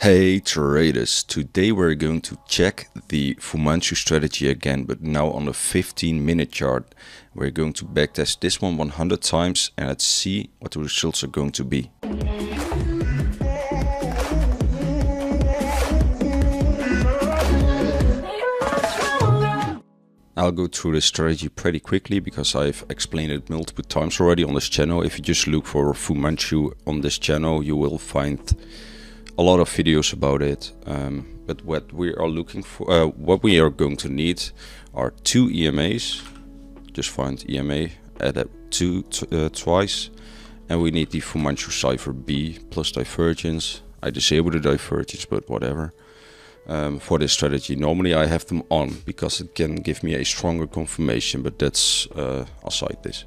Hey traders, today we're going to check the Fumanchu strategy again, but now on a 15-minute chart. We're going to backtest this one 100 times and let's see what the results are going to be. I'll go through this strategy pretty quickly because I've explained it multiple times already on this channel. If you just look for Fumanchu on this channel, you will find a lot of videos about it, but what we are looking for, what we are going to need are two EMAs. Just find EMA, add up twice, and we need the Fumanchu cipher B plus divergence. I disable the divergence, but whatever. For this strategy, normally I have them on because it can give me a stronger confirmation, but that's aside this.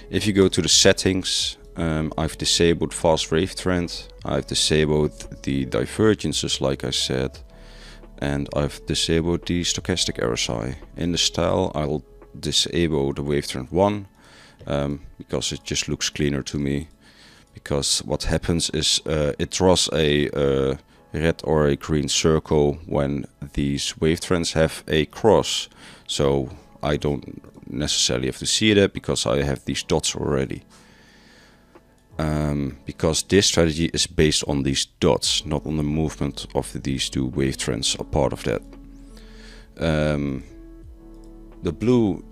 If you go to the settings, I've disabled fast wave trend, I've disabled the divergences like I said, and I've disabled the stochastic RSI. In the style I'll disable the wave trend 1 because it just looks cleaner to me, because what happens is it draws a red or a green circle when these wave trends have a cross, so I don't necessarily have to see that because I have these dots already. Because this strategy is based on these dots, not on the movement of these two wave trends are part of that. The blue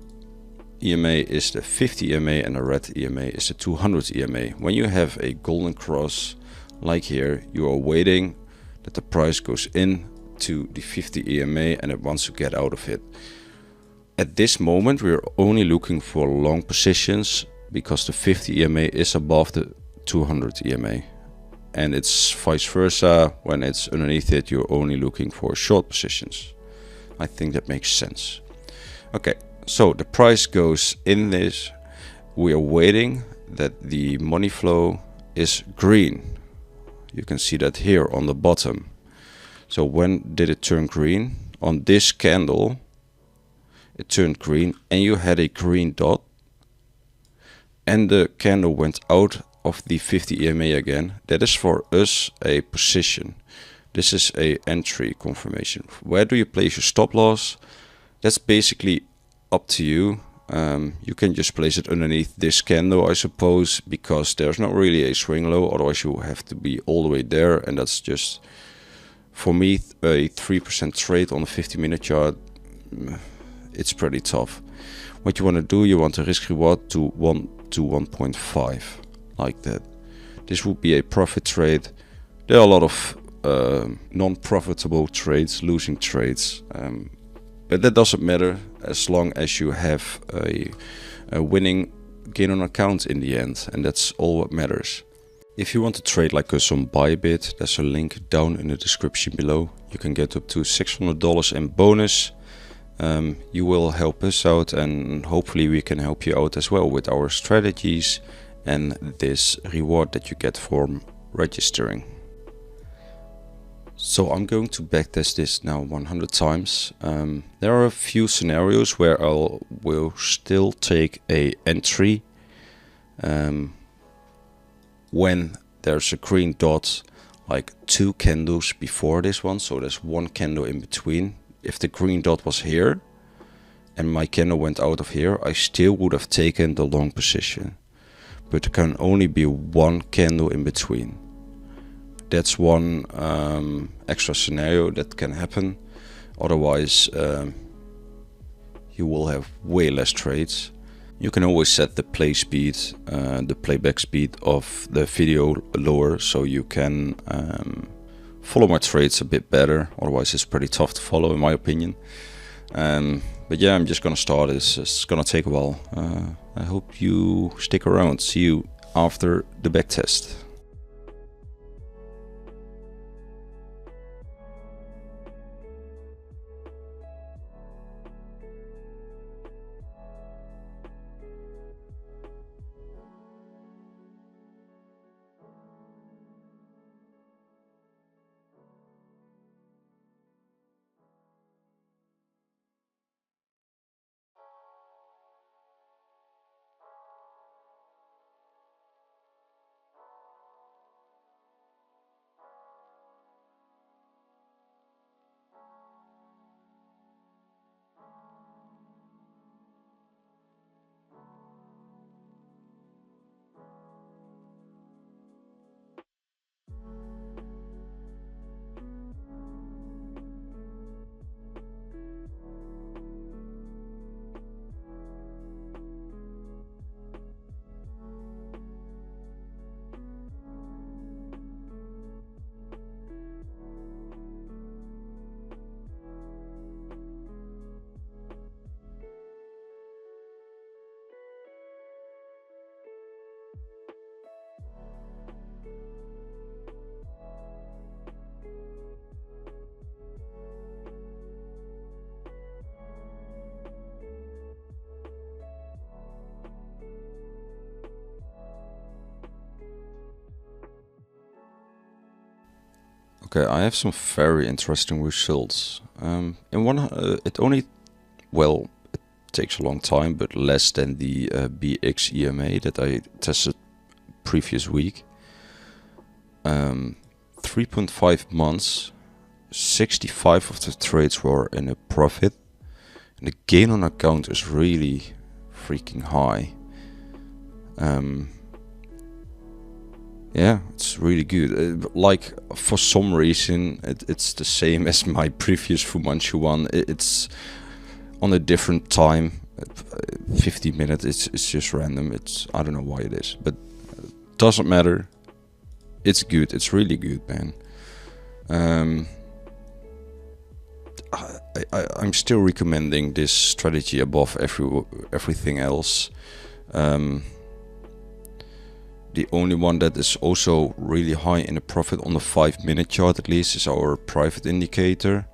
EMA is the 50 EMA and the red EMA is the 200 EMA. When you have a golden cross like here, you are waiting that the price goes in to the 50 EMA and it wants to get out of it. At this moment we are only looking for long positions because the 50 EMA is above the 200 EMA, and it's vice versa. When it's underneath it, you're only looking for short positions. I think that makes sense. Okay, so the price goes in this. We are waiting that the money flow is green. You can see that here on the bottom. So when did it turn green? On this candle it turned green and you had a green dot, and the candle went out of the 50 EMA again. That is for us a position. This is a entry confirmation. Where do you place your stop loss? That's basically up to you. You can just place it underneath this candle, I suppose, because there's not really a swing low, otherwise you have to be all the way there, and that's just, for me, a 3% trade on a 50-minute chart. It's pretty tough. What you want to do, you want a risk reward to 1 to 1.5, like that. This would be a profit trade. There are a lot of non-profitable trades, losing trades, but that doesn't matter as long as you have a winning gain on account in the end, and that's all what matters. If you want to trade like us on BYBIT, there's a link down in the description below. You can get up to $600 in bonus. You will help us out, and hopefully we can help you out as well with our strategies and this reward that you get from registering. So I'm going to backtest this now 100 times. There are a few scenarios where I will still take a entry when there's a green dot, like 2 candles before this one, so there's 1 candle in between. If the green dot was here and my candle went out of here, I still would have taken the long position. But there can only be 1 candle in between. That's one extra scenario that can happen. Otherwise, you will have way less trades. You can always set the play speed, the playback speed of the video lower, so you can follow my trades a bit better. Otherwise it's pretty tough to follow, in my opinion. But yeah, I'm just gonna start this. It's gonna take a while. I hope you stick around. See you after the backtest. Okay, I have some very interesting results. In one, it only, well, it takes a long time, but less than the BX EMA that I tested previous week. 3.5 months, 65 of the trades were in a profit, and the gain on account is really freaking high. Yeah, it's really good. Like, for some reason, it's the same as my previous Fumanchu one. It's on a different time, 50 minutes. It's just random. I don't know why it is, but it doesn't matter. It's good. It's really good, man. I'm still recommending this strategy above everything else. The only one that is also really high in the profit on the 5-minute chart, at least, is our private indicator,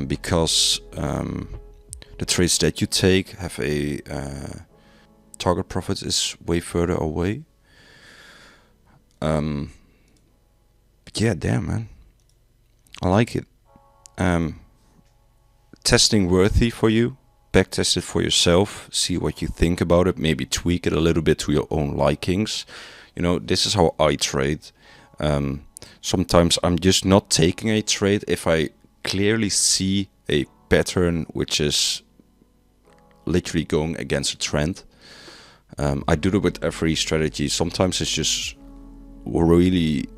because the trades that you take have a target profit is way further away. But yeah, damn, man, I like it. Testing worthy for you. Backtest it for yourself. See what you think about it. Maybe tweak it a little bit to your own likings. You know, this is how I trade. Sometimes I'm just not taking a trade if I clearly see a pattern which is literally going against a trend. I do it with every strategy. Sometimes it's just really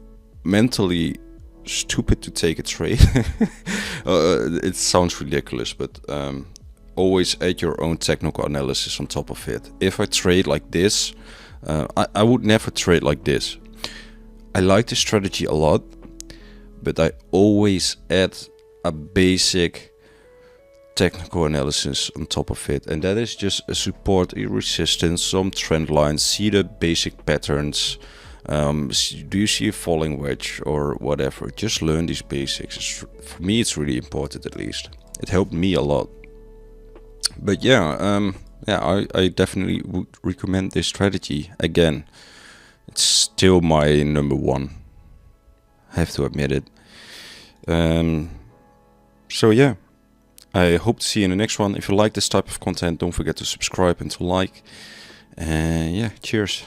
mentally stupid to take a trade. It sounds ridiculous, but always add your own technical analysis on top of it. If I trade like this, I would never trade like this. I like the strategy a lot, but I always add a basic technical analysis on top of it, and that is just a support, a resistance, some trend lines, see the basic patterns. Do you see a falling wedge or whatever? Just learn these basics. For me, it's really important. At least it helped me a lot. But yeah, I definitely would recommend this strategy. Again, it's still my number one. I have to admit it. So yeah, I hope to see you in the next one. If you like this type of content, don't forget to subscribe and to like. And yeah, cheers.